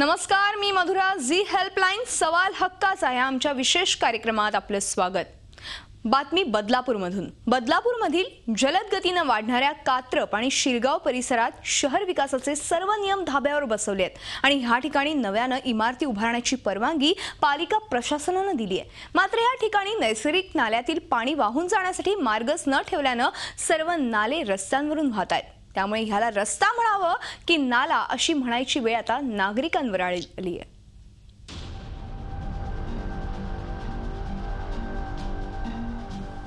नमस्कार, मी Madhura. Zee helpline सवाल हक्काचा या आमच्या विशेष कार्यक्रमात आपले स्वागत. बातमी बदलापूरमधून. बदलापूरमधील जलद गतीने वाढणाऱ्या कात्रप आणि शिरगाव परिसरात शहर विकासाचे सर्व नियम धाब्यावर बसवले आहेत आणि ह्या ठिकाणी नव्याने इमारती उभारण्याची परवानगी पालिका प्रशासनाने दिली आहे. मात्र या ठिकाणी नैसर्गिक नाल्यातील पाणी वाहून जाण्यासाठी मार्गच न ठेवल्याने सर्व नाले रस्त्यांवरून वाहत आहेत. त्यामुळे ह्याला रस्ता म्हणावं की नाला अशी म्हणायची वेळ आता नागरिकांवर आली आहे.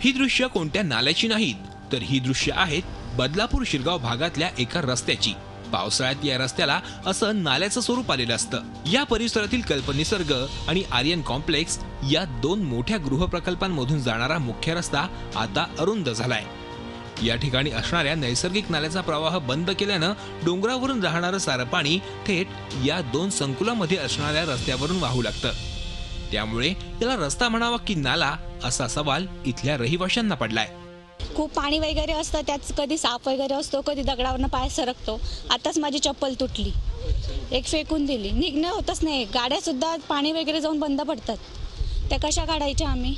ही दृश्य कोणत्या नाल्याची नाहीत, तर ही दृश्य आहेत बदलापूर शिरगाव भागातल्या एका रस्त्याची. पावसाळ्यात या रस्त्याला असं नाल्याचं स्वरूप आलेलं असतं. या परिसरातील कल्पनिसर्ग आणि आर्यन कॉम्प्लेक्स या दोन मोठ्या गृहप्रकल्पांमधून जाणारा मुख्य रस्ता आता अरुंद झालाय. या ठिकाणी असणाऱ्या नैसर्गिक नाल्याचा प्रवाह बंद केल्यानं डोंगरावरून राहणारं सारं पाणी थेट या दोन संकुलामध्ये असणाऱ्या रस्त्यावरून वाहू लागतं. त्यामुळे याला रस्ता म्हणावा की नाला असा सवाल इथल्या रहिवाशांना पडलाय. खूप पाणी वगैरे असतं, त्यात कधी साप वगैरे असतो, कधी दगडावरनं पाय सरकतो. आताच माझी चप्पल तुटली, एक फेकून दिली, निघणं होतच नाही. गाड्या सुद्धा पाणी वगैरे जाऊन बंद पडतात, त्या कशा काढायच्या आम्ही?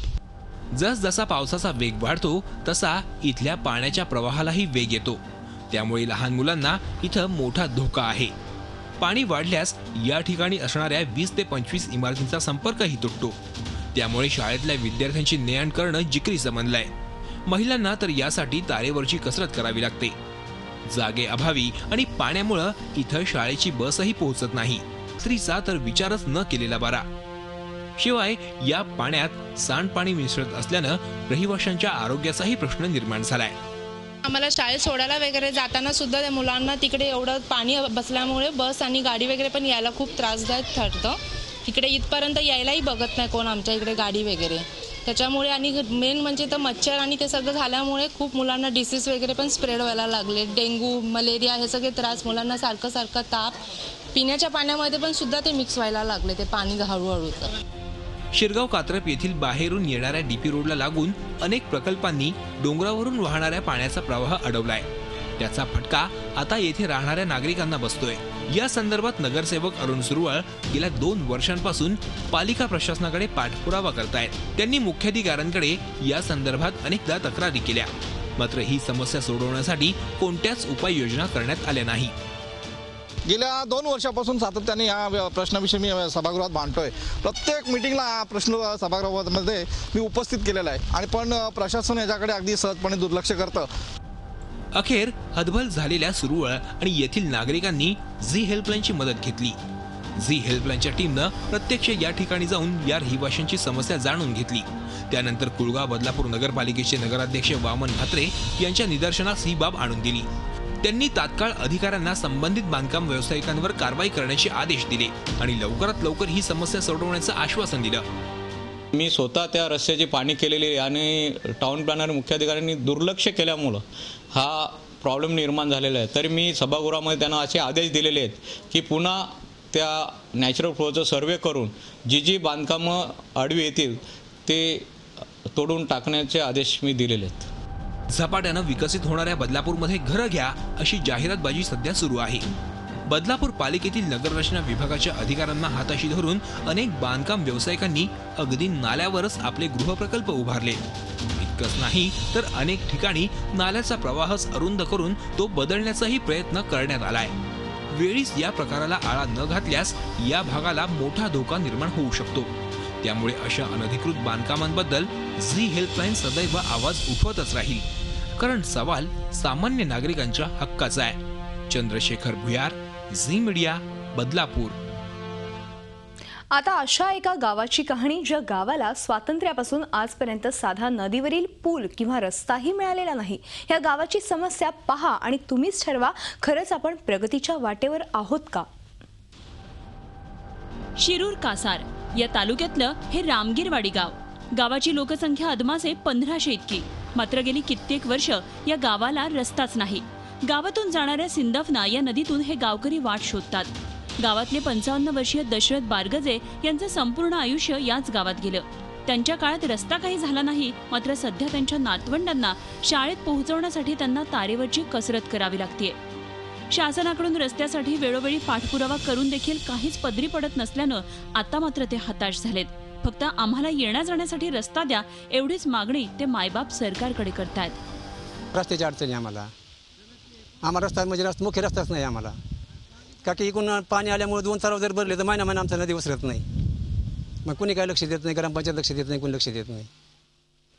जसजसा पावसाचा वेग वाढतो तसा इथल्या पाण्याच्या प्रवाहालाही वेग येतो. त्यामुळे लहान मुलांना इथं मोठा धोका आहे. पाणी वाढल्यास या ठिकाणी असणाऱ्या 20 ते 25 इमारतींचा संपर्कही तुटतो. त्यामुळे शाळेतल्या विद्यार्थ्यांची ने-आण करणं जिकरीचं बनलंय. महिलांना तर यासाठी तारेवरची कसरत करावी लागते. जागे अभावी आणि पाण्यामुळे इथं शाळेची बसही पोहोचत नाही. स्त्रीचा तर विचारच न केलेला बरा. शिवाय या पाण्यात सांडपाणी मिसळत असल्यानं रहिवाशांच्या आरोग्याचाही प्रश्न निर्माण झालाय. आम्हाला शाळेत सोडायला वगैरे जाताना सुद्धा त्या मुलांना तिकडे एवढं पाणी बसल्यामुळे बस आणि गाडी वगैरे पण यायला खूप त्रासदायक ठरतं. इकडे इथपर्यंत यायलाही बघत नाही कोण आमच्या इकडे गाडी वगैरे. त्याच्यामुळे आणि मेन म्हणजे तर मच्छर आणि ते सगळं झाल्यामुळे खूप मुलांना डिसीज वगैरे पण स्प्रेड व्हायला लागले. डेंग्यू, मलेरिया हे सगळे त्रास मुलांना सारखं ताप, पिण्याच्या पाण्यामध्ये पण सुद्धा ते मिक्स व्हायला लागले ते पाणी हळूहळू. शिरगाव कात्रप येथील बाहेरून येणाऱ्या डीपी रोडला लागून अनेक प्रकल्पांनी डोंगरावरून वाहणाऱ्या पाण्याचा प्रवाह अडवलाय. त्याचा फटका आता येथे राहणाऱ्या नागरिकांना बसतोय. या संदर्भात नगरसेवक अरुण सुरवळ गेल्या 2 वर्षांपासून पालिका प्रशासनाकडे पाठपुरावा करतायत. त्यांनी मुख्याधिकाऱ्यांकडे या संदर्भात अनेकदा तक्रारी केल्या. मात्र ही समस्या सोडवण्यासाठी कोणत्याच उपाययोजना करण्यात आल्या नाही. गेल्या 2 वर्षापासून सातत्याने या प्रश्नाविषयी मी सभागृहात मांडतोय. प्रत्येक मीटिंगला हा प्रश्न सभागृहामध्ये मी उपस्थित केलेला आहे आणि पण प्रशासन याच्याकडे अगदी सहजपणे दुर्लक्ष करतं. अखेर हतबल झालेल्या सुरवळ आणि येथील नागरिकांनी झी हेल्पलाईनची मदत घेतली. झी हेल्पलाईनच्या टीमनं प्रत्यक्ष या ठिकाणी जाऊन या रहिवाशांची समस्या जाणून घेतली. त्यानंतर कुळगाव बदलापूर नगरपालिकेचे नगराध्यक्ष वामन म्हात्रे यांच्या निदर्शनास ही बाब आणून दिली. त्यांनी तात्काळ अधिकाऱ्यांना संबंधित बांधकाम व्यावसायिकांवर कारवाई करण्याचे आदेश दिले आणि लवकरात लवकर ही समस्या सोडवण्याचं आश्वासन दिलं. मी स्वतः त्या रस्त्याची पाहणी केलेली आणि टाउन प्लॅनर मुख्याधिकाऱ्यांनी दुर्लक्ष केल्यामुळं हा प्रॉब्लेम निर्माण झालेला आहे. तरी मी सभागृहामध्ये त्यांना असे आदेश दिलेले आहेत की पुन्हा त्या नॅचरल फ्लोचं सर्वे करून जी बांधकामं आडवी येतील ते तोडून टाकण्याचे आदेश मी दिलेले आहेत. झपाट्यानं विकसित होणाऱ्या बदलापूरमध्ये घरं घ्या अशी जाहिरातबाजी सध्या सुरू आहे. बदलापूर पालिकेतील नगररचना विभागाच्या अधिकाऱ्यांना हाताशी धरून अनेक बांधकाम व्यावसायिकांनी अगदी नाल्यावरच आपले गृहप्रकल्प उभारले. इतकंच नाही तर अनेक ठिकाणी नाल्याचा प्रवाहच अरुंद करून तो बदलण्याचाही प्रयत्न करण्यात आलाय. वेळीच या प्रकाराला आळा न घातल्यास या भागाला मोठा धोका निर्माण होऊ शकतो. त्यामुळे अशा अनधिकृत बांधकामांबद्दल झी हेल्पलाईन सदैव आवाज उठवतच राहील, कारण सवाल सामान्य नागरिकांच्या हक्काचा आहे. चंद्रशेखर भुयार, झी मीडिया, बदलापूर. आता अशा एका गावाची कहाणी ज्या गावाला स्वातंत्र्यापासून आजपर्यंत साधा नदीवरील पूल किंवा रस्ताही मिळालेला नाही. या गावाची समस्या पहा आणि तुम्हीच ठरवा, खरंच आपण प्रगतीच्या वाटेवर आहोत का? शिरूर कासार या तालुक्यातलं हे रामगिरवाडी गाव. गावाची लोकसंख्या अदमासे 1500 इतकी. मात्र गेली कित्येक वर्ष या गावाला रस्ताच नाही. गावातून जाणाऱ्या सिंदफना या नदीतून हे गावकरी वाट शोधतात. गावातले 55 वर्षीय दशरथ बारगजे यांचं संपूर्ण आयुष्य याच गावात गेलं. त्यांच्या काळात रस्ता काही झाला नाही. मात्र सध्या त्यांच्या नातवंडांना शाळेत पोहोचवण्यासाठी त्यांना तारेवरची कसरत करावी लागते. शासनाकडून रस्त्यासाठी वेळोवेळी पाठपुरावा करून देखील काहीच पदरी पडत नसल्यानं आता मात्र ते हताश झालेत. फक्त आम्हाला येण्या जाण्यासाठी रस्ता द्या एवढीच मागणी ते मायबाप सरकारकडे करतायत. रस्त्याची अडचणी आम्हाला रस्ता म्हणजे मुख्य रस्ताच नाही आम्हाला. का की इकडून पाणी आल्यामुळे 2 तलाव जर भरले तर महिना आमचा नदी उसरत नाही. मग कुणी काय लक्ष देत नाही, ग्रामपंचायत लक्ष देत नाही, कोणी लक्ष देत नाही.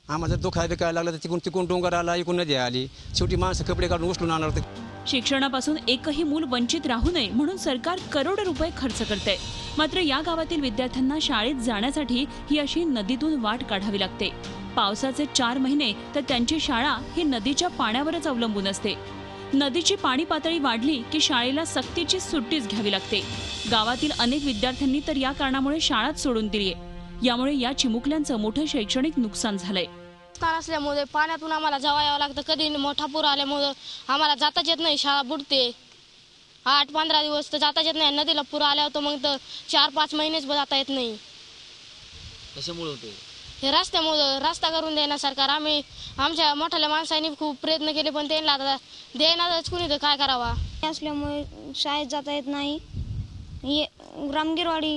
आम्हाला जर दुखायला काय लागलं तर तिकून डोंगर आला, इकडून नदी आली, शेवटी माणसं कपडे काढून उचलून आणणार होते. शिक्षणापासून एकही मूल वंचित राहू नये म्हणून सरकार करोडो रुपये खर्च करते. मात्र या गावातील विद्यार्थ्यांना शाळेत जाण्यासाठी ही अशी नदीतून वाट काढावी लागते. पावसाचे 4 महिने तर त्यांची शाळा ही नदीच्या पाण्यावरच अवलंबून असते. नदीची पाणी पातळी वाढली की शाळेला सक्तीची सुट्टीच घ्यावी लागते. गावातील अनेक विद्यार्थ्यांनी तर या कारणामुळे शाळाच सोडून दिलीये. यामुळे या चिमुकल्यांचं मोठं शैक्षणिक नुकसान झालंय. असल्यामुळे पाण्यातून आम्हाला जावं यावं लागतं. कधी मोठा पूर आल्यामुळे आम्हाला जाताच येत नाही, शाळा बुडते. 8-15 दिवस तर जाताच येत नाही. नदीला पूर आल्या होतं मग तर 4-5 महिनेच जाता येत नाही. कशामुळे होते हे रस्त्यामुळे. रस्ता करून देणार सरकार. आम्ही आमच्या मोठ्या माणसांनी खूप प्रयत्न केले पण त्यांना देणारच कुणी तर काय करावा. असल्यामुळे शाळेत जाता येत नाही. रामगिरवाडी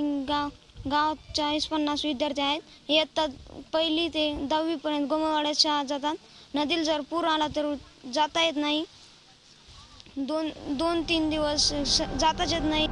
गावात 40-50 विद्यार्थी आहेत. इयत्ता 1ली ते 10वी पर्यंत गोमवाड्यात शाळा जातात. नदीला जर पूर आला तर जाता येत नाही. 2-3 दिवस जाताच येत नाही.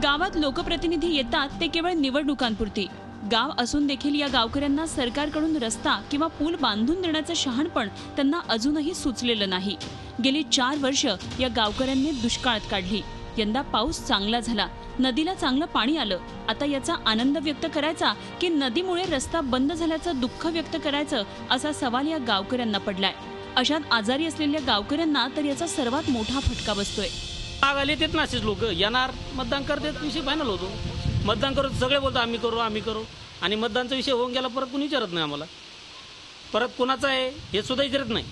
गावात लोकप्रतिनिधी येतात ते केवळ निवडणुकांपुरती. गाव असून देखील या गावकऱ्यांना सरकारकडून रस्ता किंवा पूल बांधून देण्याचं शहाणपण त्यांना अजूनही सुचलेलं नाही. गेली 4 वर्ष या गावकऱ्यांनी दुष्काळात काढली. यंदा पाऊस चांगला झाला, नदीला चांगलं पाणी आलं. आता याचा आनंद व्यक्त करायचा की नदीमुळे रस्ता बंद झाल्याचं दुःख व्यक्त करायचं असा सवाल या गावकऱ्यांना पडलाय. अशात आजारी असलेल्या गावकऱ्यांना तर याचा सर्वात मोठा फटका बसतोय. आले तेच नाशिक लोक येणार मतदान करतात, विषय फायनल होतो. मतदान करू सगळे बोलतो आम्ही करू आणि मतदानचा विषय होऊन गेला परत कुणी विचारत नाही आम्हाला. परत कोणाचं आहे हे सुद्धा विचारत नाही.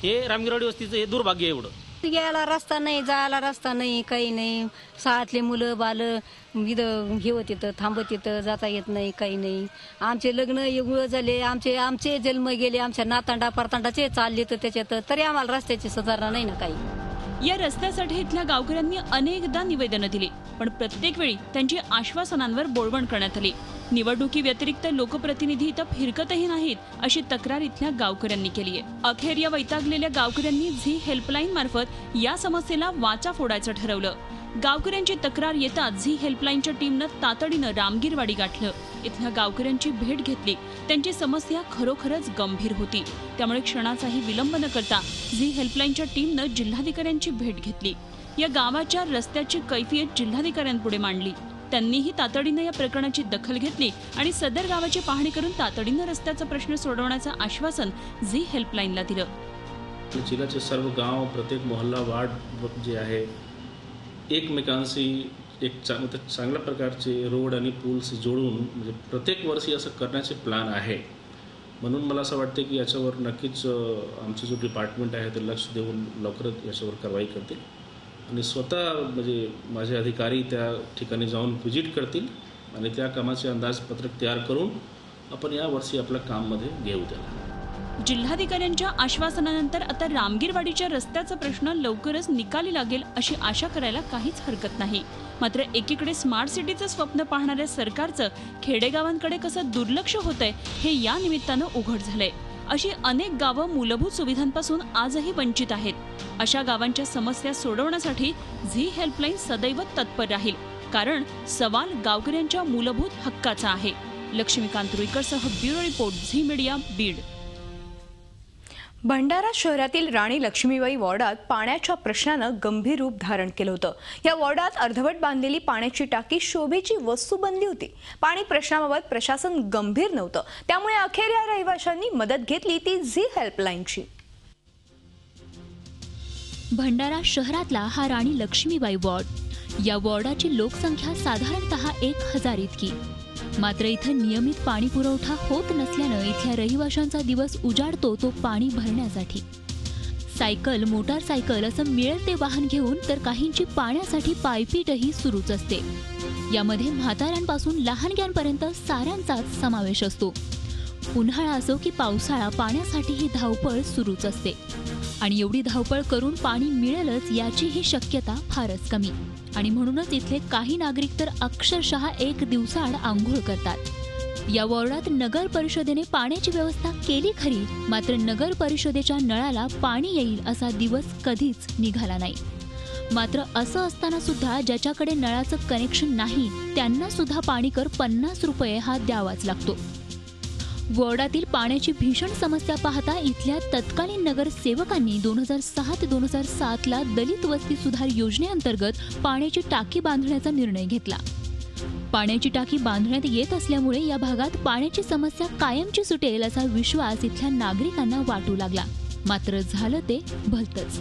हे रामगिरवाडी वस्तीचं हे दुर्भाग्य एवढं. यायला रस्ता नाही, जायला रस्ता नाही, काही नाही. शाळातले मुलं बाल इथं हे होत येतं, थांबत येतं, जाता येत नाही, काही नाही. आमचे लग्न एवढं झाले, आमचे जन्म गेले, आमच्या नातांडा परतांडाचे चालले तर त्याच्यात तरी आम्हाला रस्त्याची सुधारणा नाही ना काही. या रस्त्यासाठी इथल्या गावकऱ्यांनी अनेकदा निवेदनं दिली पण प्रत्येक वेळी त्यांची आश्वासनांवर बोलवण करण्यात आली. निवडणुकी व्यतिरिक्त लोकप्रतिनिधी इथं फिरकतही नाहीत अशी तक्रार इथल्या गावकऱ्यांनी केली आहे. अखेर या वैतागलेल्या गावकऱ्यांनी झी हेल्पलाईन मार्फत या समस्येला वाचा फोडायचं ठरवलं. गावकऱ्यांची तक्रार येताच झी हेल्पलाईनच्या टीमनं तातडीनं रामगिरवाडी गाठलं. इथल्या गावकऱ्यांची भेट घेतली. त्यांची समस्या खरोखरच गंभीर होती. त्यामुळे क्षणाचाही विलंब न करता झी हेल्पलाईनच्या टीमनं जिल्हाधिकाऱ्यांची भेट घेतली. या गावाच्या रस्त्याची कैफियत जिल्हाधिकाऱ्यांपुढे मांडली. त्यांनीही तातडीनं या प्रकरणाची दखल घेतली आणि सदर गावाची पाहणी करून तातडीनं रस्त्याचा प्रश्न सोडवण्याचं आश्वासन झी हेल्पलाईनला दिलं. जिल्ह्याचे सर्व गाव, प्रत्येक मोहल्ला, वार्ड जे आहे एकमेकांशी एक चांगल्या प्रकारचे रोड आणि पूल्स जोडून म्हणजे प्रत्येक वर्षी असं करण्याचे प्लॅन आहे. म्हणून मला असं वाटतं की याच्यावर नक्कीच आमचं जो डिपार्टमेंट आहे ते लक्ष देऊन लवकरच याच्यावर कारवाई करतील आणि स्वतः म्हणजे माझे अधिकारी त्या ठिकाणी जाऊन व्हिजिट करतील आणि त्या कामाचे अंदाजपत्रक तयार करून आपण यावर्षी आपल्या काममध्ये घेऊ त्याला. जिल्हाधिकाऱ्यांच्या आश्वासनानंतर आता रामगिरवाडीच्या रस्त्याचा प्रश्न लवकरच निकाली लागेल अशी आशा करायला काहीच हरकत नाही. मात्र एकीकडे स्मार्ट सिटीचं स्वप्न पाहणाऱ्या सरकारचं खेडेगावांकडे कसं दुर्लक्ष होतंय हे या निमित्तानं उघड झालंय. अशी अनेक गावं मूलभूत सुविधांपासून आजही वंचित आहेत. अशा गावांच्या समस्या सोडवण्यासाठी झी हेल्पलाईन सदैव तत्पर राहील. कारण सवाल गावकऱ्यांच्या मूलभूत हक्काचा आहे. लक्ष्मीकांत रुईकरसह bureau report, Zee media, Beed. Bhandara शहरातील राणी लक्ष्मीबाई वॉर्डात पाण्याच्या प्रश्नानं गंभीर रूप धारण केलं होतं. या वॉर्डात अर्धवट बांधलेली पाण्याची टाकी शोभेची वस्तू बनली होती. पाणी प्रश्नाबाबत प्रशासन गंभीर नव्हतं. त्यामुळे अखेर या रहिवाशांनी मदत घेतली ती झी हेल्पलाईनची. भंडारा शहरातला हा राणी लक्ष्मीबाई वॉर्ड. या वॉर्डाची लोकसंख्या साधारणतः 1000 इतकी. मात्र इथं नियमित पाणी पुरवठा होत नसल्यानं इथल्या रहिवाशांचा दिवस उजाडतो तो पाणी भरण्यासाठी. सायकल, मोटारसायकल असं मिळेल ते वाहन घेऊन तर काहींची पाण्यासाठी पायपीटही सुरूच असते. यामध्ये म्हाताऱ्यांपासून लहानग्यांपर्यंत साऱ्यांचाच समावेश असतो. उन्हाळा असो की पावसाळा, पाण्यासाठी ही धावपळ सुरूच असते. आणि एवढी धावपळ करून पाणी मिळेलच याचीही शक्यता फारच कमी. आणि म्हणूनच इथले काही नागरिक तर अक्षरशः एक दिवसाआड आंघोळ करतात. या वॉर्डात नगर परिषदेने पाण्याची व्यवस्था केली खरी, मात्र नगर परिषदेच्या नळाला पाणी येईल असा दिवस कधीच निघाला नाही. मात्र असं असताना सुद्धा ज्याच्याकडे नळाचं कनेक्शन नाही त्यांना सुद्धा पाणी कर 50 रुपये हा द्यावाच लागतो. वॉर्डातील पाण्याची भीषण समस्या पाहता इथल्या तत्कालीन नगरसेवकांनी 2006 ते 2007 ला दलित वस्ती सुधार योजनेअंतर्गत पाण्याची टाकी बांधण्याचा निर्णय घेतला. पाण्याची टाकी बांधण्यात येत असल्यामुळे या भागात पाण्याची समस्या कायमची सुटेल असा विश्वास इथल्या नागरिकांना वाटू लागला. मात्र झालं ते भलतंच.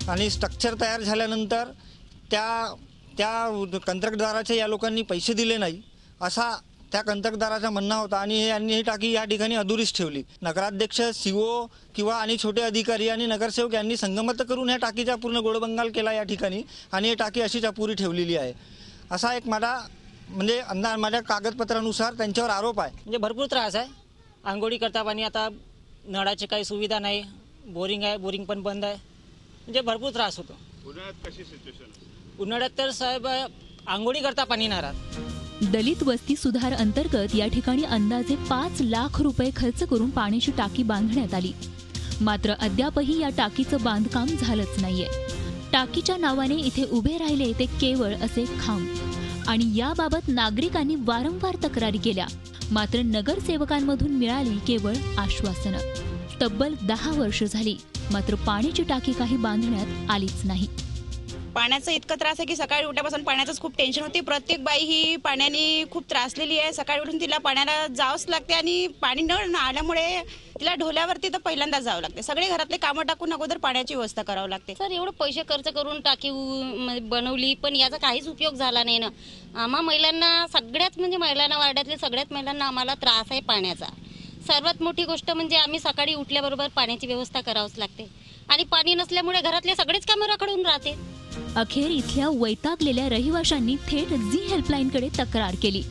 आणि स्ट्रक्चर तयार झाल्यानंतर त्या कंत्राटदाराचे या लोकांनी पैसे दिले नाही असा त्या कंत्राटदाराचा म्हणणं होता आणि यांनी ही टाकी या ठिकाणी अधुरीच ठेवली. नगराध्यक्ष, सीओ किंवा आणि छोटे अधिकारी आणि नगरसेवक यांनी संगमत करून ह्या टाकीचा पूर्ण गोळबंगाल केला या ठिकाणी आणि ही टाकी अशीच अपुरी ठेवलेली आहे असा एक माझ्या कागदपत्रानुसार त्यांच्यावर आरोप आहे. म्हणजे भरपूर त्रास आहे. आंघोळी करता पाणी आता नळाची काही सुविधा नाही, बोरिंग आहे, बोरिंग पण बंद आहे, म्हणजे भरपूर त्रास होतो. उन्हाळ्यात कशी सिच्युएशन? उन्हाळ्यात तर साहेब आंघोळी करता पाणी नाही राहत. दलित वस्ती सुधार अंतर्गत या ठिकाणी अंदाजे 5 लाख रुपये खर्च करून पाण्याची टाकी बांधण्यात आली. मात्र अद्यापही या टाकीचं बांधकाम झालंच नाहीये. टाकीच्या नावाने इथे उभे राहिले ते केवळ असे खांब. आणि याबाबत नागरिकांनी वारंवार तक्रारी केल्या, मात्र नगरसेवकांमधून मिळाली केवळ आश्वासनं. तब्बल 10 वर्ष झाली, मात्र पाण्याची टाकी काही बांधण्यात आलीच नाही. पाण्याचा इतका त्रास आहे की सकाळी उठल्यापासून पाण्याचंच खूप टेन्शन होते. प्रत्येक बाई ही पाण्याने खूप त्रासलेली आहे. सकाळी उठून तिला पाण्याला जावंच लागते आणि पाणी न आल्यामुळे तिला ढोल्यावरती तर पहिल्यांदाच जावं लागते. सगळे घरातले कामं टाकून अगोदर पाण्याची व्यवस्था करावं लागते. सर, एवढं पैसे खर्च करून टाकी बनवली पण याचा काहीच उपयोग झाला नाही ना. आम्हा महिलांना महिलांना वार्डातल्या सगळ्याच महिलांना आम्हाला त्रास आहे पाण्याचा. सर्वात मोठी गोष्ट म्हणजे आम्ही सकाळी उठल्याबरोबर पाण्याची व्यवस्था करावंच लागते आणि पाणी नसल्यामुळे घरातले सगळेच कामं रखडून राहते. अखेर इथल्या वैतागलेल्या रहिवाशांनी थेट झी हेल्पलाईनकडे तक्रार केली.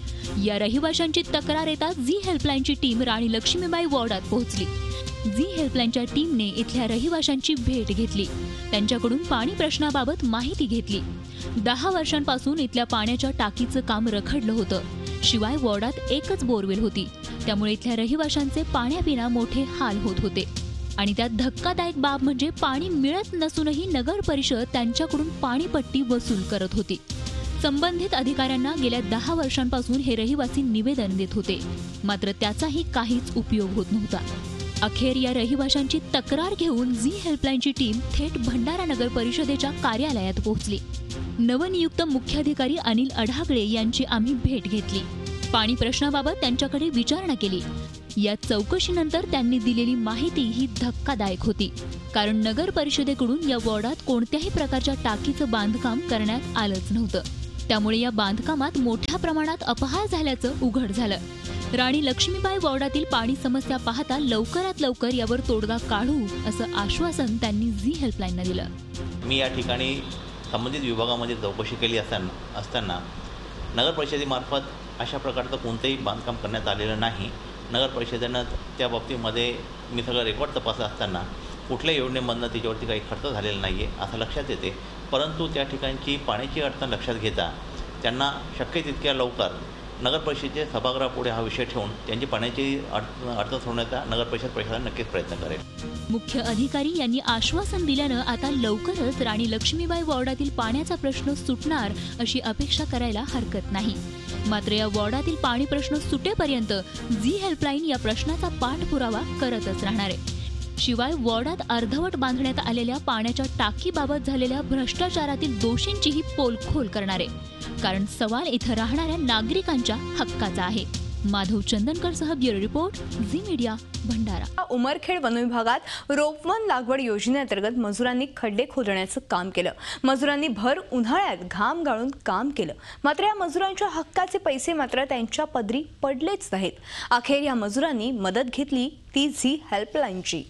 या रहिवाशांची तक्रार येताच झी हेल्पलाईनची टीम राणी लक्ष्मीबाई वॉर्डात पोहोचली. झी हेल्पलाईनच्या टीमने इथल्या रहिवाशांची भेट घेतली, त्यांच्याकडून पाणी प्रश्नाबाबत माहिती घेतली. 10 वर्षांपासून इथल्या पाण्याच्या टाकीचं काम रखडलं होतं. शिवाय वॉर्डात एकच बोरवेल होती, त्यामुळे इथल्या रहिवाशांचे पाण्याविना मोठे हाल होत होते. आणि त्यात धक्कादायक बाब म्हणजे पाणी मिळत नसूनही नगर परिषद त्यांच्याकडून पाणीपट्टी वसूल करत होती. संबंधित अधिकाऱ्यांना गेल्या 10 वर्षांपासून हे रहिवासी निवेदन देत होते, मात्र त्याचाही काहीच उपयोग होत नव्हता. अखेर या रहिवाशांची तक्रार घेऊन झी हेल्पलाईनची टीम थेट भंडारा नगर परिषदेच्या कार्यालयात पोहोचली. नवनियुक्त मुख्याधिकारी अनिल अढागळे यांची आम्ही भेट घेतली. पाणी प्रश्नाबाबत त्यांच्याकडे विचारणा केली. या चौकशीनंतर त्यांनी दिलेली माहिती ही धक्कादायक होती, कारण नगर परिषदेकडून या वॉर्डात कोणत्याही प्रकारच्या टाकीचं बांधकाम करण्यात आलंच नव्हतं. त्यामुळे या बांधकामात मोठ्या प्रमाणात अपहार झाल्याचं उघड झालं. राणी लक्ष्मीबाई वॉर्डातील पाणी समस्या पाहता लवकरात लवकर यावर तोडगा काढू असं आश्वासन त्यांनी झी हेल्पलाईनला दिलं. मी या ठिकाणी संबंधित विभागामध्ये चौकशी केली असताना नगर परिषदेमार्फत अशा प्रकारचं कोणतंही बांधकाम करण्यात आलेलं नाही. नगर परिषदेनं त्या बाबतीमध्ये मी सगळं रेकॉर्ड तपासत असताना कुठल्या योजनेमधनं त्याच्यावरती काही खर्च झालेला नाही आहे असं लक्षात येते. परंतु त्या ठिकाणची पाण्याची अडचण लक्षात घेता त्यांना शक्य तितक्या लवकर नगर परिषदेच्या सभागृहापुढे हा विषय ठेवून त्यांची पाण्याची अडचण सोडण्याचा नगर परिषद प्रशासन नक्कीच प्रयत्न करेल. मुख्य अधिकारी यांनी आश्वासन दिल्यानं आता लवकरच राणी लक्ष्मीबाई वॉर्डातील पाण्याचा प्रश्न सुटणार अशी अपेक्षा करायला हरकत नाही. मात्र या वॉर्डातील पाणी प्रश्न सुटेपर्यंत झी हेल्पलाईन या प्रश्नाचा पाठपुरावा करतच राहणार आहे. शिवाय वॉर्डात अर्धवट बांधण्यात आलेल्या पाण्याच्या टाकीबाबत झालेल्या भ्रष्टाचारातील दोषींचीही पोलखोल करणार आहे, कारण सवाल इथं राहणाऱ्या नागरिकांच्या हक्काचा आहे. माधव चंदनकरसह bureau report, Zee media, Bhandara. Umarkhed वनविभागात रोपवन लागवड योजनेअंतर्गत मजुरांनी खड्डे खोदण्याचं काम केलं. मजुरांनी भर उन्हाळ्यात घाम गाळून काम केलं, मात्र या मजुरांच्या हक्काचे पैसे मात्र त्यांच्या पदरी पडलेच नाहीत. अखेर या मजुरांनी मदत घेतली ती झी हेल्पलाईनची.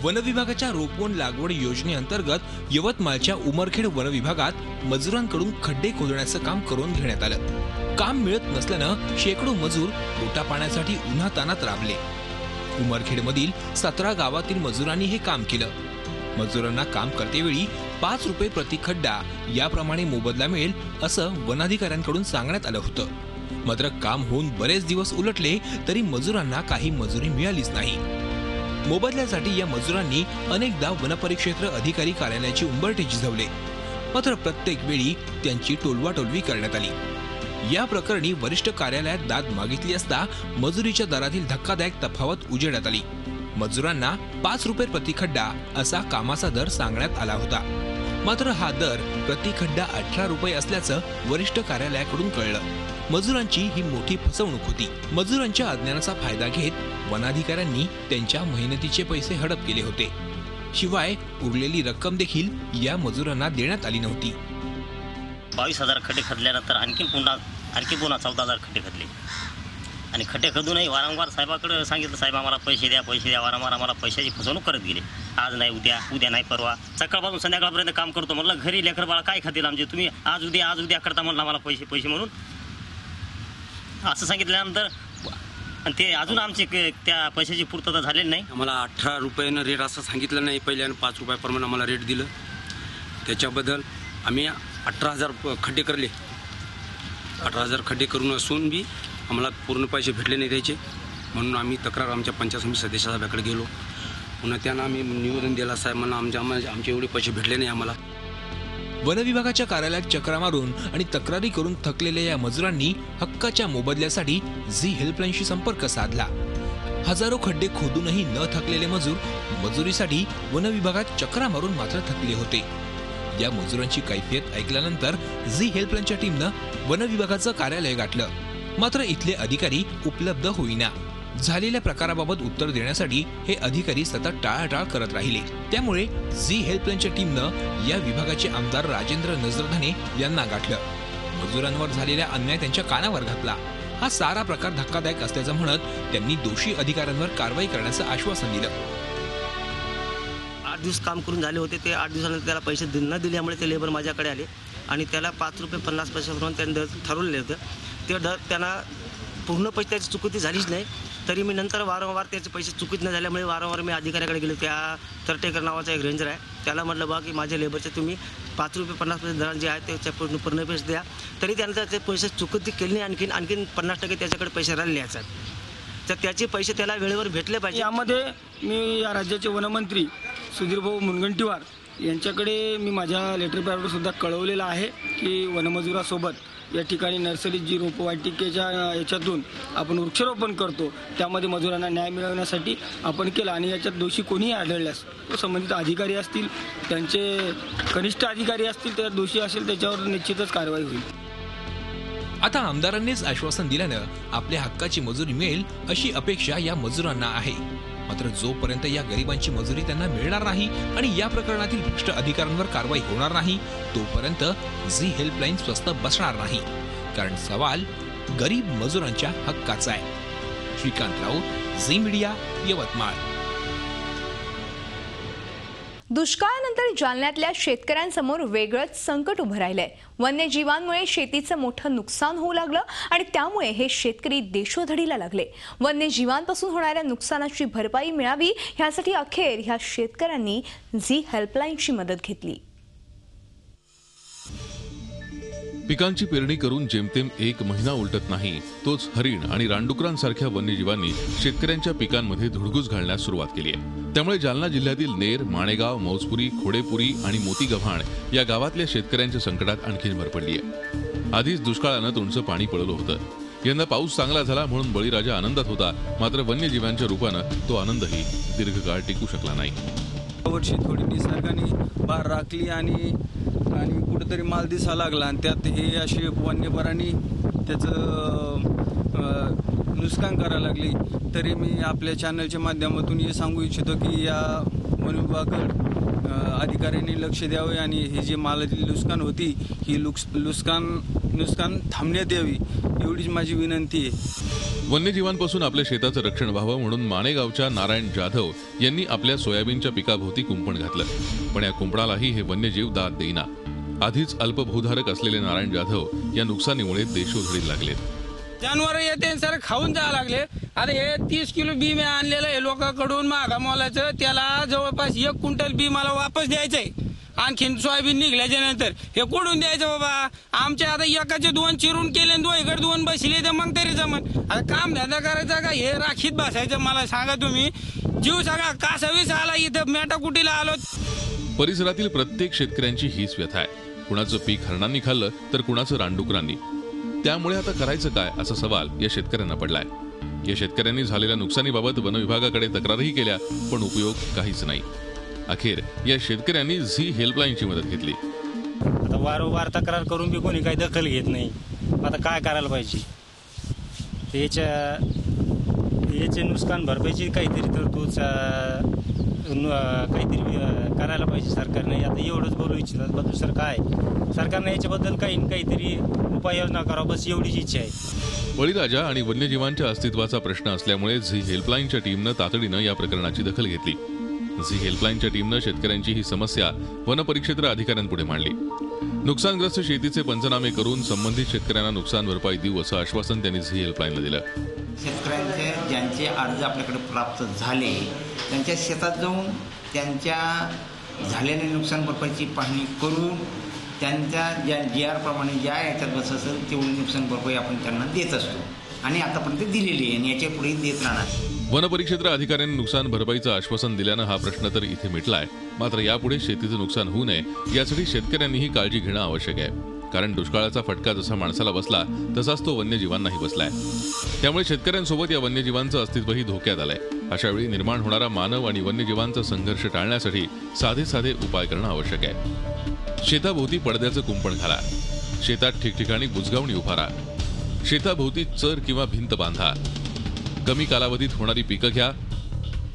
वनविभागाच्या रोपवन लागवड योजनेअंतर्गत यवतमाळच्या उमरखेड वनविभागात मजुरांकडून खड्डे खोदण्याचं काम करून घेण्यात आलं. काम मिळत नसल्यानं शेकडो मजूर पोटा पाण्यासाठी उन्हातानात राबले. उमरखेडमधील 17 गावातील मजुरांनी हे काम केलं. मजुरांना काम करतेवेळी 5 रुपये प्रति खड्डा याप्रमाणे मोबदला मिळेल असं वनाधिकाऱ्यांकडून सांगण्यात आलं होतं. मात्र काम होऊन बरेच दिवस उलटले तरी मजुरांना काही मजुरी मिळालीच नाही. मोबदल्यासाठी या मजुरांनी अनेकदा वनपरिक्षेत्र अधिकारी कार्यालयाची उंबरठे झिजवले. मात्र प्रत्येक वेळी त्यांची टोलवाटोलवी करण्यात आली. या प्रकरणी वरिष्ठ कार्यालयात दाद मागितली असता मजुरीच्या दरातील धक्कादायक तफावत उजेडात आली. मजुरांना 5 रुपये प्रति खड्डा असा कामाचा दर सांगण्यात आला होता. मात्र हा दर प्रति खड्डा 18 रुपये असल्याचं वरिष्ठ कार्यालयाकडून कळलं. मजुरांची ही मोठी फसवणूक होती. मजुरांच्या अज्ञानाचा फायदा घेत वनाधिकाऱ्यांनी त्यांच्या मेहनतीचे पैसे हडप केले होते. शिवाय उरलेली रक्कम देखील या मजुरांना देण्यात आली नव्हती. 22,000 खड्डे खदल्यानंतर आणखी पुन्हा 14,000 खड्डे खदले आणि खड्डे खदूनही वारंवार साहेबाकडे सांगितलं, साहेब आम्हाला पैसे द्या, वारंवार आम्हाला पैशाची फसवणूक करत गेले. आज नाही उद्या नाही परवा, सकाळपासून संध्याकाळपर्यंत काम करतो. म्हटलं घरी लेकर बाळा काय खातील आमचे, तुम्ही आज उद्या करता म्हणलं आम्हाला पैसे म्हणून असं सांगितल्यानंतर आणि ते अजून आमची त्या पैशाची पूर्तता झालेली नाही. आम्हाला 18 रुपयानं रेट असं सांगितलं नाही, पहिल्यानं 5 रुपयाप्रमाणे आम्हाला रेट दिलं. त्याच्याबद्दल आम्ही 18,000 खड्डे करले. 18,000 खड्डे करून असून बी आम्हाला पूर्ण पैसे भेटले नाही त्याचे. म्हणून आम्ही तक्रार आमच्या पंचायत समिती सदस्य साहेबाकडे गेलो. पुन्हा त्यांना आम्ही निवेदन दिला, साहेब म्हणून आमचे एवढे पैसे भेटले नाही आम्हाला. वन विभागाच्या कार्यालयात चक्रा मारून आणि तक्रारी करून थकलेल्या या मजुरांनी हक्काच्या मोबदल्यासाठी झी हेल्पलाईनशी संपर्क साधला. हजारो खड्डे खोदूनही न थकलेले मजूर मजुरीसाठी वन विभागात चक्रा मारून मात्र थकले होते. या मजुरांची कैफियत ऐकल्यानंतर झी हेल्पलाईनच्या टीमनं वन विभागाचं कार्यालय गाठलं. मात्र इथले अधिकारी उपलब्ध होईना. झालेल्या प्रकाराबाबत उत्तर देण्यासाठी हे अधिकारी सतत टाळाटाळ करत राहिले. त्यामुळे झी हेल्पलाईनच्या टीमनं या विभागाचे आमदार राजेंद्र नजरधने यांना गाठलं. मजुरांवर झालेला अन्याय त्यांच्या कानावर घातला. हा सारा प्रकार धक्कादायक असल्याचं म्हणत त्यांनी दोषी अधिकाऱ्यांवर कारवाई करण्याचं आश्वासन दिलं. 8 दिवस काम करून झाले होते. ते 8 दिवसानंतर त्याला पैसे न दिल्यामुळे ते लेबर माझ्याकडे आले आणि त्याला 5 रुपये 50 पैशाप्रमाणे त्यांनी दर ठरवलेलं होतं. ते दर त्यांना पूर्ण पैसे त्याची चुकती झालीच नाही. तरी मी नंतर वारंवार त्याचे पैसे चुकीत न झाल्यामुळे वारंवार मी अधिकाऱ्याकडे गेलो. त्या तरटेकर नावाचा एक रेंजर आहे, त्याला म्हटलं बा की माझ्या लेबरचे तुम्ही 5 रुपये 50 पैसे दरात जे आहे त्याच्या पूर्ण पैसे द्या. तरी त्यानं त्याचे पैसे चुकती केली नाही. आणखीन 50% त्याच्याकडे पैसे राहिले असतात. तर त्याचे पैसे त्याला वेळेवर भेटले पाहिजे. यामध्ये मी या राज्याचे वनमंत्री सुधीरभाऊ मुनगंटीवार यांच्याकडे मी माझ्या लेटर पॅडवर सुद्धा कळवलेलं आहे की वनमजुरासोबत या ठिकाणी नर्सरी जी रोपवाटिकेच्या याच्यातून आपण वृक्षारोपण करतो त्यामध्ये मजुरांना न्याय मिळवण्यासाठी आपण केलं आणि याच्यात दोषी कोणीही आढळल्यास तो संबंधित अधिकारी असतील, त्यांचे कनिष्ठ अधिकारी असतील, त्या दोषी असेल त्याच्यावर निश्चितच कारवाई होईल. आता आमदारांनीच आश्वासन दिल्यानं आपल्या हक्काची मजुरी मिळेल अशी अपेक्षा या मजुरांना आहे. मात्र जोपर्यंत या गरिबांची मजुरी त्यांना मिळणार नाही आणि या प्रकरणातील भ्रष्ट अधिकाऱ्यांवर कारवाई होणार नाही तोपर्यंत झी हेल्पलाईन स्वस्त बसणार नाही. कारण सवाल गरीब मजुरांच्या हक्काचा आहे. Shrikant Raut, Zee media, Yavatmal. दुष्काळानंतर जालन्यातल्या शेतकऱ्यांसमोर वेगळंच संकट उभं राहिलंय. वन्यजीवांमुळे शेतीचं मोठं नुकसान होऊ लागलं आणि त्यामुळे हे शेतकरी देशोधडीला लागले. वन्यजीवांपासून होणाऱ्या नुकसानाची भरपाई मिळावी यासाठी अखेर ह्या शेतकऱ्यांनी झी हेल्पलाईनची मदत घेतली. पिकांची पेरणी करून जेमतेम 1 महिना उलटत नाही तोच हरिण आणि रानडुकरांसारख्या वन्यजीवांनी शेतकऱ्यांच्या पिकांमध्ये धुडगूस घालण्यास सुरुवात केली आहे. त्यामुळे जालना जिल्ह्यातील नेर, माणेगाव, मौजपुरी, खोडेपुरी आणि मोतीगव्हाण या गावातल्या शेतकऱ्यांच्या संकटात आणखीन भर पडली आहे. आधीच दुष्काळानं तोंडचं पाणी पडलं होतं. यंदा पाऊस चांगला झाला म्हणून बळीराजा आनंदात होता. मात्र वन्यजीवांच्या रूपानं तो आनंदही दीर्घकाळ टिकू शकला नाही. वर्षी थोडी निसर्गाने बाहेर राखली आणि कुठेतरी माल दिसा लागला आणि त्यात हे असे वन्यप्राणी त्याचं नुकसान करायला लागली. तरी मी आपल्या चॅनलच्या माध्यमातून हे सांगू इच्छितो की या वन विभाग अधिकाऱ्यांनी लक्ष द्यावे आणि हे जे मालाची नुकसान होती ही नुकसान थांबण्यात यावी एवढीच माझी विनंती आहे. वन्यजीवांपासून आपल्या शेताचं रक्षण व्हावं म्हणून माणेगावच्या नारायण जाधव यांनी आपल्या सोयाबीनच्या पिकाभोवती कुंपण घातलं. पण या कुंपणालाही हे वन्यजीव दाद देईना. आधीच अल्पभूधारक असलेले नारायण जाधव या नुकसानीमुळे देशोधडीला लागलेत. जनावर येते सर खाऊन जावं लागले. आता हे 30 किलो बी मी आणलेलं आहे लोकांकडून महागा मोलाचं, त्याला जवळपास 1 क्विंटल बी मला वापस द्यायचंय. आणखीन सोयाबीन निघल्याच्या नंतर हे कुठून द्यायचं बाबा. आमच्या आता एकाचे 2 चिरून केले, दोघीकडे 2 बसले, तर मग तरी जमन. आता काम धंदा करायचा का हे राखीत बसायचं. मला सांगा तुम्ही, जीव सगळा कासावीस आला इथं मेटाकुटीला आलो. परिसरातील प्रत्येक शेतकऱ्यांची हीच व्यथा आहे. कुणाचं पीक हरणांनी खाल्लं तर कुणाचं रानडुकरांनी. त्यामुळे आता करायचं काय असा सवाल या शेतकऱ्यांना पडलाय. या शेतकऱ्यांनी झालेल्या नुकसानीबाबत वन विभागाकडे तक्रारही केल्या, पण उपयोग काहीच नाही. अखेर या शेतकऱ्यांनी झी हेल्पलाईनची मदत घेतली. आता वारंवार तक्रार करून बी कोणी काही दखल घेत नाही. आता काय करायला पाहिजे. याचे नुकसान भरपाईची काहीतरी तरतूद काहीतरी करायला पाहिजे सरकारने. आता एवढंच बोलू इच्छितात. बघ दुसरं काय, सरकारने याच्याबद्दल काहीतरी उपाययोजना करावं, बस एवढीच इच्छा आहे. बळीराजा आणि वन्यजीवांच्या अस्तित्वाचा प्रश्न असल्यामुळे झी हेल्पलाईनच्या टीमनं तातडीनं या प्रकरणाची दखल घेतली. झी हेल्पलाईनच्या टीमनं शेतकऱ्यांची ही समस्या वनपरिक्षेत्र अधिकाऱ्यांपुढे मांडली. नुकसानग्रस्त शेतीचे पंचनामे करून संबंधित शेतकऱ्यांना नुकसान भरपाई देऊ असं आश्वासन त्यांनी झी हेल्पलाईनला दिलं. शेतकऱ्यांचे ज्यांचे अर्ज आपल्याकडे प्राप्त झाले त्यांच्या शेतात जाऊन त्यांच्या झालेल्या नुकसान भरपाईची पाहणी करून त्यांच्या ज्या GR प्रमाणे ज्या याच्यात बसत असेल तेवढी नुकसान भरपाई आपण त्यांना देत असतो आणि आतापर्यंत दिलेली आहे आणि याच्या पुढे देत राहणार. वनपरिक्षेत्र अधिकाऱ्यांनी नुकसान भरपाईचं आश्वासन दिल्यानं हा प्रश्न तर इथे मिटलाय. मात्र यापुढे शेतीचं नुकसान होऊ नये यासाठी शेतकऱ्यांनीही काळजी घेणं आवश्यक आहे. कारण दुष्काळाचा फटका जसा माणसाला बसला तसाच तो वन्यजीवांनाही बसलाय. त्यामुळे शेतकऱ्यांसोबत या वन्यजीवांचं अस्तित्वही धोक्यात आलंय. अशावेळी निर्माण होणारा मानव आणि वन्यजीवांचा संघर्ष टाळण्यासाठी साधे साधे उपाय करणं आवश्यक आहे. शेताभोवती पडद्याचं कुंपण घाला. शेतात ठिकठिकाणी बुजगावणी उभारा. शेताभोवती चर किंवा भिंत बांधा. कमी कालावधीत होणारी पिकं घ्या.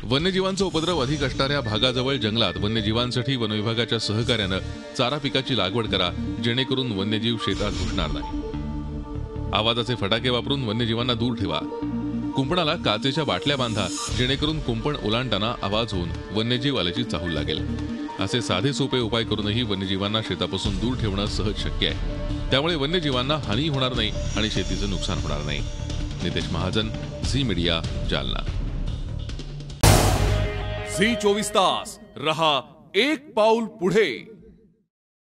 वन्यजीवांचा उपद्रव अधिक असणाऱ्या भागाजवळ जंगलात वन्यजीवांसाठी वनविभागाच्या सहकार्यानं चारा पिकाची लागवड करा, जेणेकरून वन्यजीव शेतात घुसणार नाही. आवाजाचे फटाके वापरून वन्यजीवांना दूर ठेवा. कुंपणाला काचेच्या बाटल्या बांधा, जेणेकरून कुंपण ओलांडताना आवाज होऊन वन्यजीव आल्याची चाहूल लागेल. असे साधे सोपे उपाय करूनही वन्यजीवांना शेतापासून दूर ठेवणं सहज शक्य आहे. त्यामुळे वन्यजीवांना हानी होणार नाही आणि शेतीचं नुकसान होणार नाही. Nitesh Mahajan, Zee media, Jalna. Zee 24 तास रहा एक पाऊल पुढे.